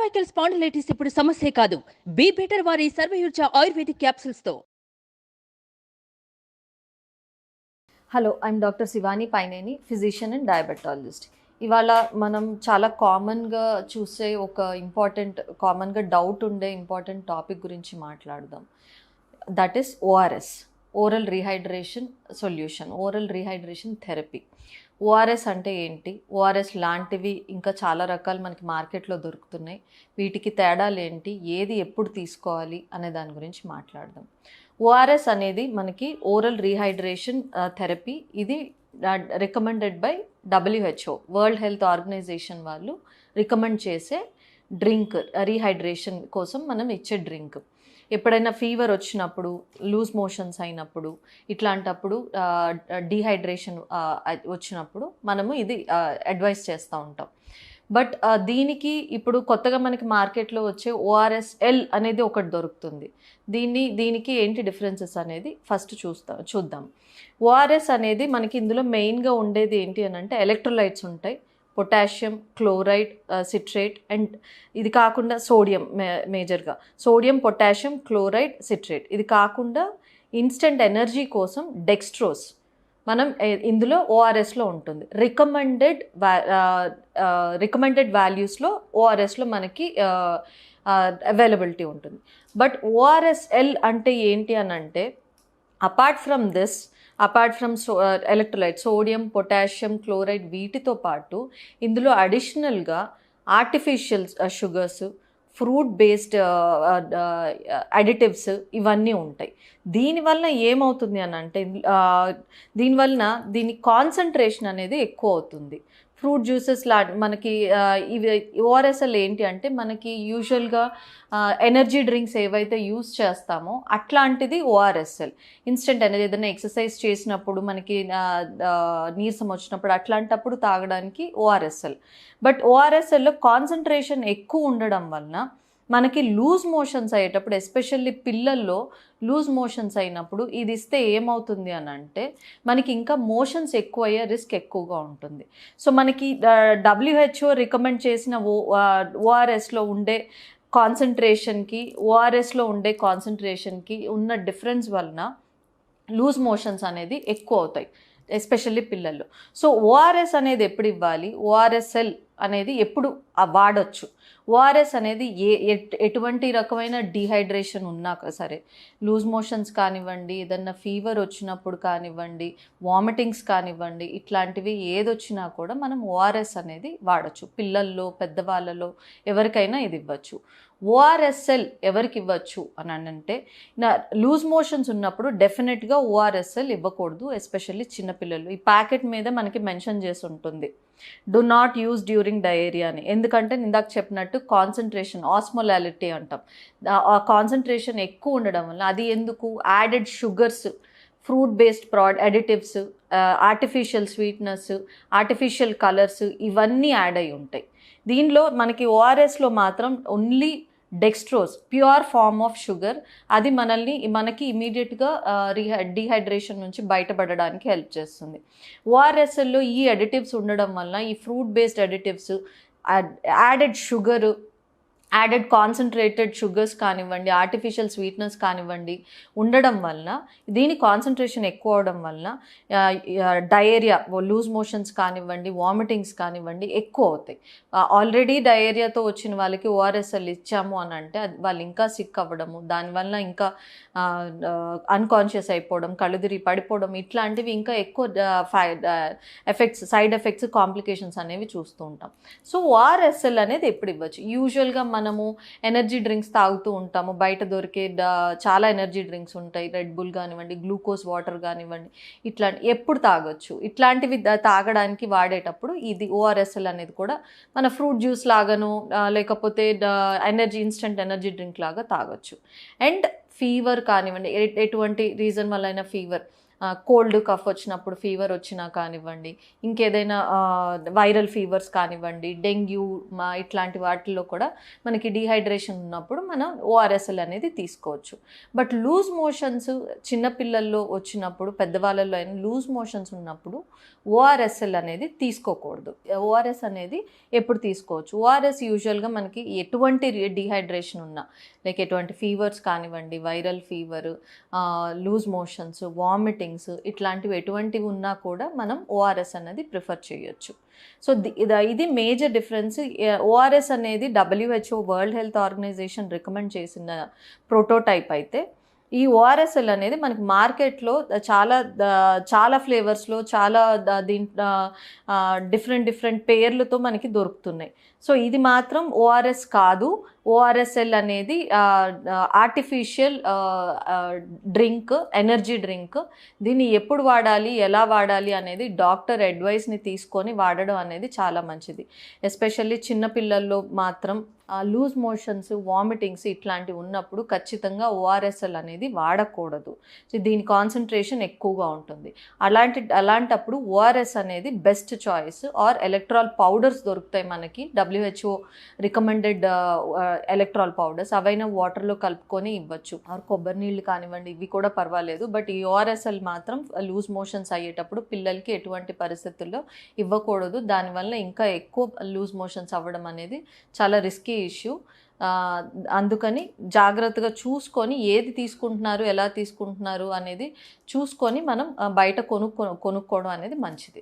Cervical spondylitis ఇప్పుడు సమస్యే కాదు. బీ బెటర్ వారి సర్వయుర్జ ఆయుర్వేదిక్ క్యాప్సూల్స్ తో. Hello, I'm doctor Shivani Paineni, physician and diabetologist. ఇవాళ మనం చాలా కామన్గా చూసే ఒక కామన్గా డౌట్ ఉండే ఇంపార్టెంట్ టాపిక్ గురించి మాట్లాడదాం. That is ORS, oral rehydration solution, oral rehydration therapy. ORS అంటే ఏంటి, ఓఆర్ఎస్ లాంటివి ఇంకా చాలా రకాలు మనకి మార్కెట్లో దొరుకుతున్నాయి. వీటికి తేడాలు ఏంటి, ఏది ఎప్పుడు తీసుకోవాలి అనే దాని గురించి మాట్లాడదాం. ఓఆర్ఎస్ అనేది మనకి ఓరల్ రీహైడ్రేషన్ థెరపీ. ఇది recommended by WHO, world health organization వాళ్ళు రికమెండ్ చేసే డ్రింక్. రీహైడ్రేషన్ కోసం మనం ఇచ్చే డ్రింక్. ఎప్పుడైనా ఫీవర్ వచ్చినప్పుడు, లూజ్ మోషన్స్ అయినప్పుడు, ఇట్లాంటప్పుడు డీహైడ్రేషన్ వచ్చినప్పుడు మనము ఇది అడ్వైస్ చేస్తూ ఉంటాం. బట్ దీనికి ఇప్పుడు కొత్తగా మనకి మార్కెట్లో వచ్చే ORSL అనేది ఒకటి దొరుకుతుంది. దీనికి ఏంటి డిఫరెన్సెస్ అనేది ఫస్ట్ చూద్దాం. ఓఆర్ఎస్ అనేది మనకి ఇందులో మెయిన్గా ఉండేది ఏంటి అని అంటే ఎలక్ట్రోలైట్స్ ఉంటాయి, పొటాషియం, క్లోరైడ్, సిట్రేట్, అండ్ ఇది కాకుండా సోడియం. మేజర్గా సోడియం, పొటాషియం, క్లోరైడ్, సిట్రేట్. ఇది కాకుండా ఇన్స్టెంట్ ఎనర్జీ కోసం డెక్స్ట్రోస్ మనం ఇందులో ఓఆర్ఎస్లో ఉంటుంది. రికమెండెడ్ వాల్యూస్లో ఓఆర్ఎస్లో మనకి అవైలబిలిటీ ఉంటుంది. బట్ ORSL అంటే ఏంటి అని అంటే apart from electrolyte, sodium, potassium, chloride, వీటితో పాటు ఇందులో అడిషనల్గా artificial sugars, fruit based additives ఇవన్నీ ఉంటాయి. దీనివల్ల ఏమవుతుంది అని అంటే దీని కాన్సన్ట్రేషన్ అనేది ఎక్కువ అవుతుంది. ఫ్రూట్ జ్యూసెస్ మనకి ఇవి ఓఆర్ఎస్ఎల్ ఏంటి అంటే మనకి యూజువల్గా ఎనర్జీ డ్రింక్స్ ఏవైతే యూస్ చేస్తామో అట్లాంటిది ఓఆర్ఎస్ఎల్. ఇన్స్టెంట్ అనేది ఏదైనా ఎక్సర్సైజ్ చేసినప్పుడు మనకి నీరసం వచ్చినప్పుడు అట్లాంటప్పుడు తాగడానికి ఓఆర్ఎస్ఎల్. బట్ ఓఆర్ఎస్ఎల్లో కాన్సన్ట్రేషన్ ఎక్కువ ఉండడం వలన మనకి లూజ్ మోషన్స్ అయ్యేటప్పుడు, ఎస్పెషల్లీ పిల్లల్లో లూజ్ మోషన్స్ అయినప్పుడు ఇది ఇస్తే ఏమవుతుంది అని అంటే మనకి ఇంకా మోషన్స్ ఎక్కువ అయ్యే రిస్క్ ఎక్కువగా ఉంటుంది. సో మనకి WHO రికమెండ్ చేసిన ఓఆర్ఎస్లో ఉండే కాన్సన్ట్రేషన్కి ఉన్న డిఫరెన్స్ వలన లూజ్ మోషన్స్ అనేది ఎక్కువ అవుతాయి, ఎస్పెషల్లీ పిల్లల్లో. సో ఓఆర్ఎస్ అనేది ఎప్పుడు ఇవ్వాలి, ORSL అనేది ఎప్పుడు వాడచ్చు. ఓఆర్ఎస్ అనేది ఎటువంటి రకమైన డీహైడ్రేషన్ ఉన్నా సరే, లూజ్ మోషన్స్ కానివ్వండి, ఏదన్నా ఫీవర్ వచ్చినప్పుడు కానివ్వండి, వామిటింగ్స్ కానివ్వండి, ఇట్లాంటివి ఏదొచ్చినా కూడా మనం ఓఆర్ఎస్ అనేది వాడచ్చు. పిల్లల్లో, పెద్దవాళ్ళలో ఎవరికైనా ఇది ఇవ్వచ్చు. ORSL ఎవరికి ఇవ్వచ్చు అని అంటే లూజ్ మోషన్స్ ఉన్నప్పుడు డెఫినెట్గా ORSL ఇవ్వకూడదు, ఎస్పెషల్లీ చిన్నపిల్లలు. ఈ ప్యాకెట్ మీద మనకి మెన్షన్ చేసి ఉంటుంది, do not use during diarrhoea అని. ఎందుకంటే ఇందాక చెప్పినట్టు కాన్సన్ట్రేషన్, ఆస్మోలాలిటీ అంటాం, ఆ కాన్సన్ట్రేషన్ ఎక్కువ ఉండడం వల్ల అది ఎందుకు added sugars, fruit based additives, artificial sweetness, artificial colours ఇవన్నీ యాడ్ అయి ఉంటాయి. దీనిలో మనకి ఓఆర్ఎస్లో మాత్రం only dextrose, pure form of sugar, అది మనకి ఇమీడియట్గా డీహైడ్రేషన్ నుంచి బయటపడడానికి హెల్ప్ చేస్తుంది. ఓఆర్ఎస్ఎల్లో ఈ అడిటివ్స్ ఉండడం వల్ల, ఈ fruit based additives, added concentrated sugars కానివ్వండి, ఆర్టిఫిషియల్ స్వీట్నెస్ కానివ్వండి ఉండడం వలన, దీని కాన్సన్ట్రేషన్ ఎక్కువ అవడం వలన డయేరియా, లూజ్ మోషన్స్ కానివ్వండి, వామిటింగ్స్ కానివ్వండి ఎక్కువ అవుతాయి. ఆల్రెడీ డయేరియాతో వచ్చిన వాళ్ళకి ORSL ఇచ్చాము అని అంటే వాళ్ళు ఇంకా సిక్ అవ్వడము, దానివల్ల ఇంకా అన్కాన్షియస్ అయిపోవడం, కళ్ళు తిరిగి పడిపోవడం, ఇట్లాంటివి ఇంకా ఎక్కువ సైడ్ ఎఫెక్ట్స్, కాంప్లికేషన్స్ అనేవి చూస్తూ ఉంటాం. సో ORSL అనేది ఎప్పుడు ఇవ్వచ్చు? యూజువల్గా మనము ఎనర్జీ డ్రింక్స్ తాగుతూ ఉంటాము, బయట దొరికే చాలా ఎనర్జీ డ్రింక్స్ ఉంటాయి, రెడ్ బుల్ కానివ్వండి, గ్లూకోజ్ వాటర్ కానివ్వండి, ఎప్పుడు తాగొచ్చు. ఇట్లాంటివి తాగడానికి వాడేటప్పుడు ఇది ORSL అనేది కూడా మన ఫ్రూట్ జ్యూస్ లాగాను, లేకపోతే ఇన్స్టెంట్ ఎనర్జీ డ్రింక్ లాగా తాగొచ్చు. అండ్ ఫీవర్ కానివ్వండి, ఎటువంటి రీజన్ వల్ల అయినా ఫీవర్, కోల్డ్ కఫ్ వచ్చినప్పుడు ఫీవర్ వచ్చినా కానివ్వండి, ఇంకేదైనా వైరల్ ఫీవర్స్ కానివ్వండి, డెంగ్యూ ఇట్లాంటి వాటిల్లో కూడా మనకి డీహైడ్రేషన్ ఉన్నప్పుడు మనం ఓఆర్ఎస్ఎల్ అనేది తీసుకోవచ్చు. బట్ లూజ్ మోషన్స్ చిన్నపిల్లల్లో వచ్చినప్పుడు, పెద్దవాళ్ళల్లో అయినా లూజ్ మోషన్స్ ఉన్నప్పుడు ఓఆర్ఎస్ఎల్ అనేది తీసుకోకూడదు. ఓఆర్ఎస్ అనేది ఎప్పుడు తీసుకోవచ్చు? ఓఆర్ఎస్ యూజువల్గా మనకి ఎటువంటి డీహైడ్రేషన్ ఉన్నా, లైక్ ఎటువంటి ఫీవర్స్ కానివ్వండి, viral fever, loose motions, vomitings ఇట్లాంటివి ఎటువంటివి ఉన్నా కూడా మనం ఓఆర్ఎస్ అనేది ప్రిఫర్ చేయొచ్చు. సో ఇది మేజర్ డిఫరెన్స్. ఓఆర్ఎస్ అనేది WHO world health organization recommend చేసిన ప్రోటోటైప్ అయితే, ఈ ఓఆర్ఎస్ఎల్ అనేది మనకి మార్కెట్లో చాలా ఫ్లేవర్స్లో చాలా దీంట్లో డిఫరెంట్ పేర్లతో మనకి దొరుకుతున్నాయి. సో ఇది మాత్రం ఓఆర్ఎస్ కాదు. ఓఆర్ఎస్ఎల్ అనేది ఆర్టిఫిషియల్ డ్రింక్, ఎనర్జీ డ్రింక్. దీన్ని ఎప్పుడు వాడాలి, ఎలా వాడాలి అనేది డాక్టర్ అడ్వైస్ని తీసుకొని వాడడం అనేది చాలా మంచిది. ఎస్పెషల్లీ చిన్నపిల్లల్లో మాత్రం లూజ్ మోషన్స్, వామిటింగ్స్ ఇట్లాంటివి ఉన్నప్పుడు ఖచ్చితంగా ఓఆర్ఎస్ఎల్ అనేది వాడకూడదు. సో దీని కాన్సన్ట్రేషన్ ఎక్కువగా ఉంటుంది. అలాంటప్పుడు ఓఆర్ఎస్ అనేది best choice. Or Electral powders దొరుకుతాయి మనకి, WHO రికమెండెడ్ ఎలక్ట్రాల్ పౌడర్స్. అవైనా వాటర్లో కలుపుకొని ఇవ్వచ్చు. ఆర్ కొబ్బరి నీళ్ళు కానివ్వండి, ఇవి కూడా పర్వాలేదు. బట్ ఈ ఓఆర్ఎస్ఎల్ మాత్రం లూజ్ మోషన్స్ అయ్యేటప్పుడు పిల్లలకి ఎటువంటి పరిస్థితుల్లో ఇవ్వకూడదు. దానివల్ల ఇంకా ఎక్కువ లూజ్ మోషన్స్ అవ్వడం అనేది చాలా రిస్కీ ఇష్యూ. అందుకని జాగ్రత్తగా చూసుకొని ఏది తీసుకుంటున్నారు, ఎలా తీసుకుంటున్నారు అనేది చూసుకొని మనం బయట కొనుక్కోవడం అనేది మంచిది.